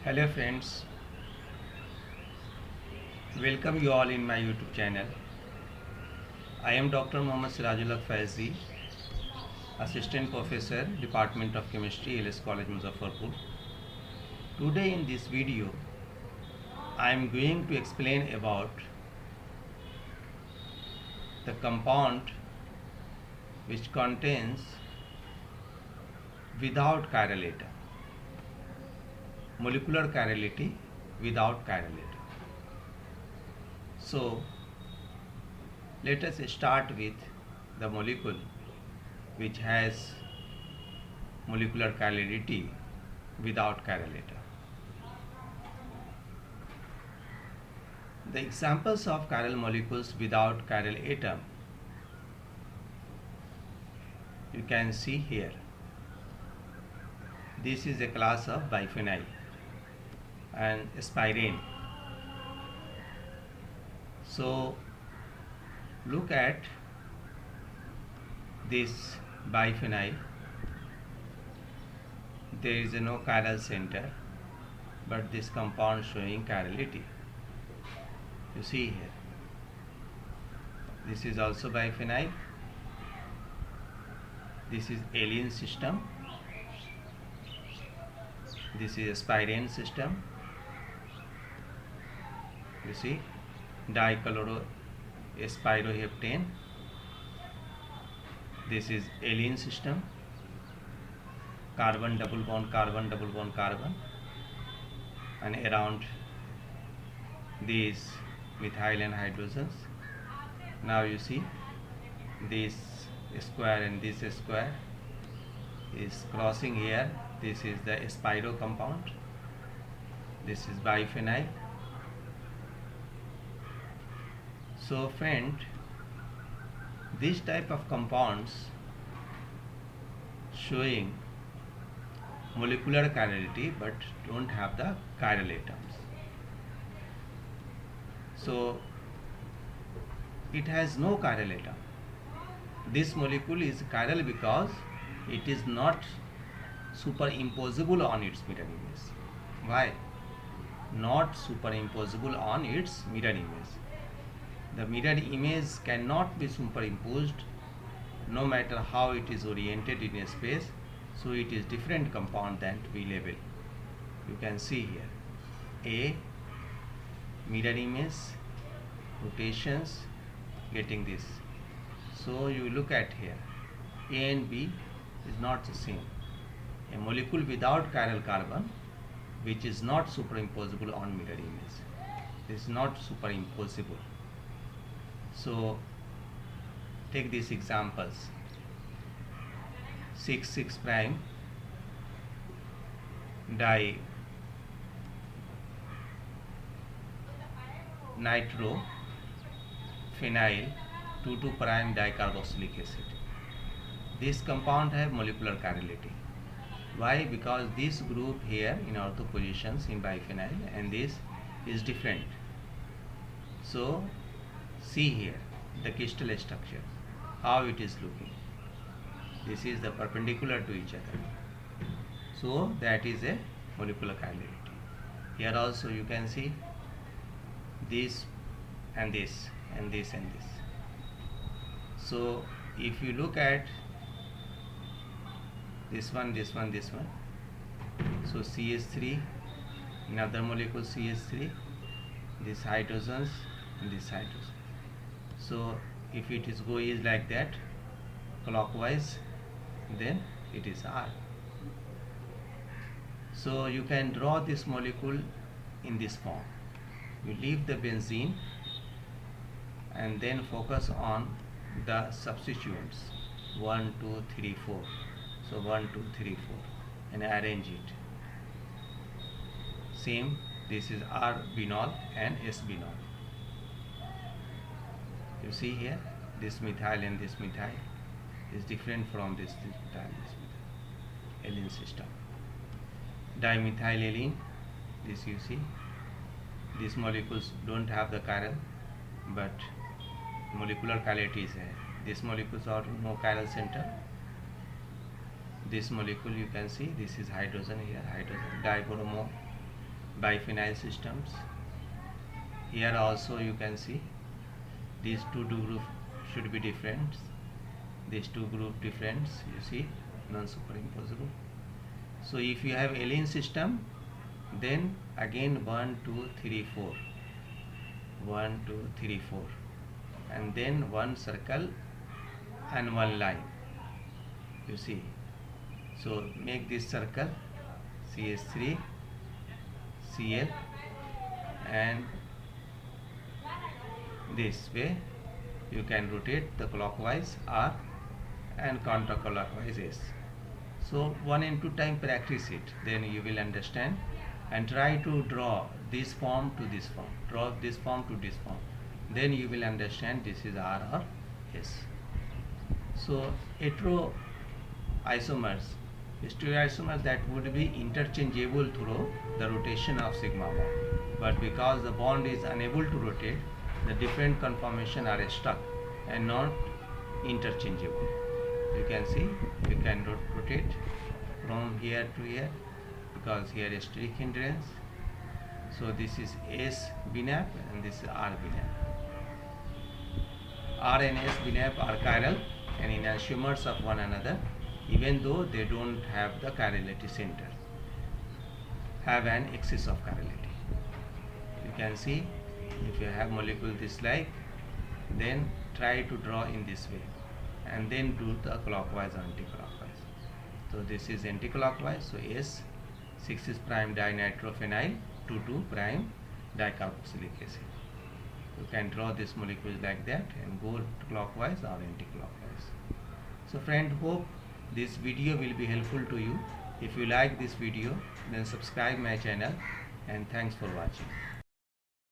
Hello friends, welcome you all in my YouTube channel. I am Dr. Mohammad Sirajul Haq Faizi, Assistant Professor, Department of Chemistry, LS College, Muzaffarpur. Today in this video, I am going to explain about the compound which contains without chiral atom, molecular chirality without chiral atom. So, let us start with the molecule which has molecular chirality without chiral atom. The examples of chiral molecules without chiral atom you can see here. This is a class of biphenyl and styrene. So look at this biphenyl. There is no chiral center, but this compound showing chirality. You see here. This is also biphenyl. This is alene system. This is styrene system. You see, dichlorospiroheptane. This is alene system. Carbon double bond, carbon double bond, carbon, and around these methyl and hydrogens. Now you see this square and this square is crossing here. This is the spiro compound. This is biphenyl. So friend, this type of compounds showing molecular chirality but don't have the chiral atoms. So it has no chiral atom. This molecule is chiral because it is not superimposable on its mirror image. Why? Not superimposable on its mirror image. The mirror image cannot be superimposed no matter how it is oriented in a space, so it is different compound than we label. You can see here A, mirror image, rotations, getting this. So you look at here, A and B is not the same. A molecule without chiral carbon which is not superimposable on mirror image. This is not superimposable. So take these examples. 6,6 prime di nitro phenyl 2,2 prime dicarboxylic acid. This compound have molecular chirality. Why? Because this group here in ortho positions in biphenyl and this is different. So see here the crystal structure, how it is looking. This is the perpendicular to each other. So that is a molecular chirality. Here also you can see this and this and this and this. So if you look at this one, this one, this one, so CH3, another molecule CH3, this hydrogens and this hydrogen. So if it is going like that clockwise, then it is R. So you can draw this molecule in this form. You leave the benzene and then focus on the substituents 1, 2, 3, 4. So 1, 2, 3, 4 and arrange it. Same, this is R-benol and S-benol. You see here, this methyl and this methyl is different from this methyl, alene system. Dimethylallene, this you see, these molecules don't have the chiral, but molecular chirality is here. These molecules are no chiral center. This molecule you can see, this is hydrogen here, hydrogen dibromo biphenyl systems. Here also you can see these two groups should be different. These two group different, you see, non-superimposable. So if you have alene system, then again 1, 2, 3, 4, 1, 2, 3, 4, and then one circle and one line, you see. So make this circle CH3 Cl, and this way you can rotate the clockwise R and counterclockwise S. So 1 and 2 time practice it, then you will understand, and try to draw this form to this form, draw this form to this form, then you will understand this is R or S. So stereoisomers that would be interchangeable through the rotation of sigma bond, but because the bond is unable to rotate, the different conformation are stuck and not interchangeable. You can see you can rotate from here to here because here is steric hindrance. So this is S binap and this is R binap. R and S binap are chiral and enantiomers of one another, even though they don't have the chirality center, have an excess of chirality. You can see if you have molecule this like, then try to draw in this way and then do the clockwise or anti-clockwise. So this is anti-clockwise, so S 6 prime dinitrophenyl 2,2 prime dicarboxylic acid. You can draw this molecule like that and go clockwise or anti-clockwise. So friend, hope this video will be helpful to you. If you like this video, then subscribe my channel, and thanks for watching.